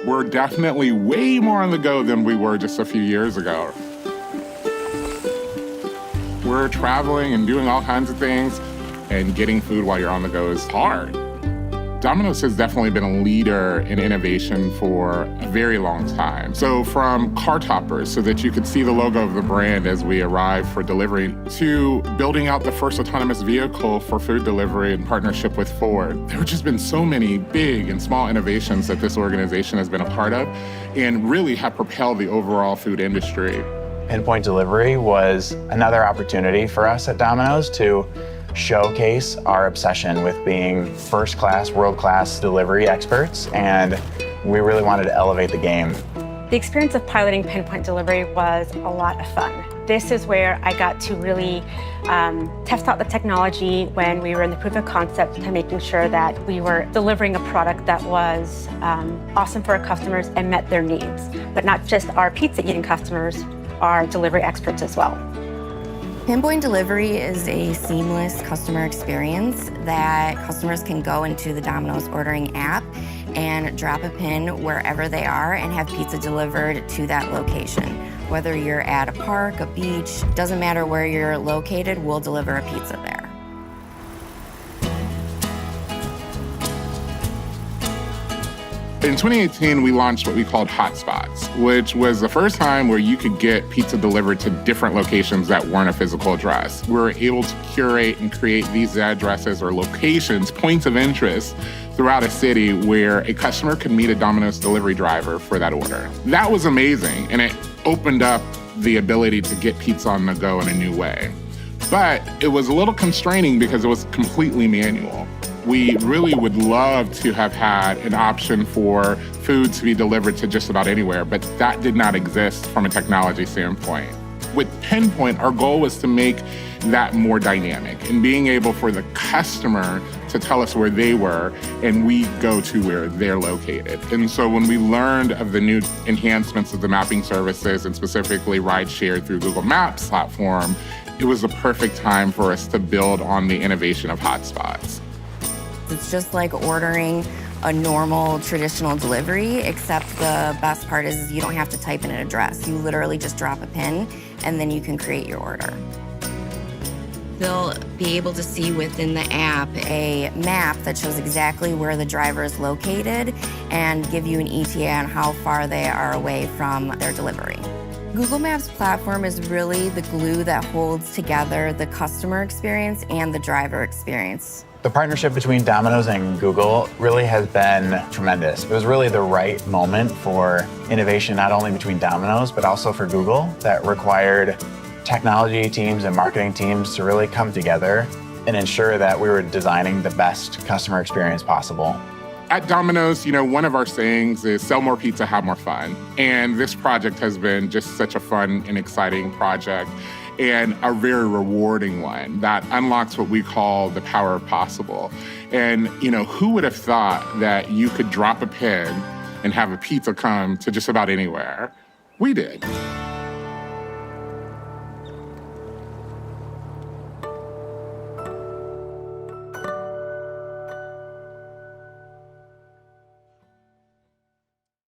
We're definitely way more on the go than we were just a few years ago. We're traveling and doing all kinds of things, and getting food while you're on the go is hard. Domino's has definitely been a leader in innovation for a very long time. So from car toppers so that you could see the logo of the brand as we arrive for delivery, to building out the first autonomous vehicle for food delivery in partnership with Ford. There have just been so many big and small innovations that this organization has been a part of and really have propelled the overall food industry. Pinpoint Delivery was another opportunity for us at Domino's to showcase our obsession with being first-class, world-class delivery experts, and we really wanted to elevate the game. The experience of piloting Pinpoint Delivery was a lot of fun. This is where I got to really test out the technology when we were in the proof of concept to making sure that we were delivering a product that was awesome for our customers and met their needs, but not just our pizza-eating customers, our delivery experts as well. Pinpoint Delivery is a seamless customer experience that customers can go into the Domino's ordering app and drop a pin wherever they are and have pizza delivered to that location. Whether you're at a park, a beach, doesn't matter where you're located, we'll deliver a pizza there. In 2018, we launched what we called hotspots, which was the first time where you could get pizza delivered to different locations that weren't a physical address. We were able to curate and create these addresses or locations, points of interest throughout a city where a customer could meet a Domino's delivery driver for that order. That was amazing, and it opened up the ability to get pizza on the go in a new way. But it was a little constraining because it was completely manual. We really would love to have had an option for food to be delivered to just about anywhere, but that did not exist from a technology standpoint. With Pinpoint, our goal was to make that more dynamic and being able for the customer to tell us where they were and we go to where they're located. And so when we learned of the new enhancements of the mapping services and specifically ride-share through Google Maps platform, it was the perfect time for us to build on the innovation of hotspots. It's just like ordering a normal traditional delivery, except the best part is you don't have to type in an address. You literally just drop a pin and then you can create your order. They'll be able to see within the app a map that shows exactly where the driver is located and give you an ETA on how far they are away from their delivery. Google Maps platform is really the glue that holds together the customer experience and the driver experience. The partnership between Domino's and Google really has been tremendous. It was really the right moment for innovation, not only between Domino's, but also for Google, that required technology teams and marketing teams to really come together and ensure that we were designing the best customer experience possible. At Domino's, one of our sayings is sell more pizza, have more fun. And this project has been just such a fun and exciting project and a very rewarding one that unlocks what we call the power of possible. And, who would have thought that you could drop a pin and have a pizza come to just about anywhere? We did.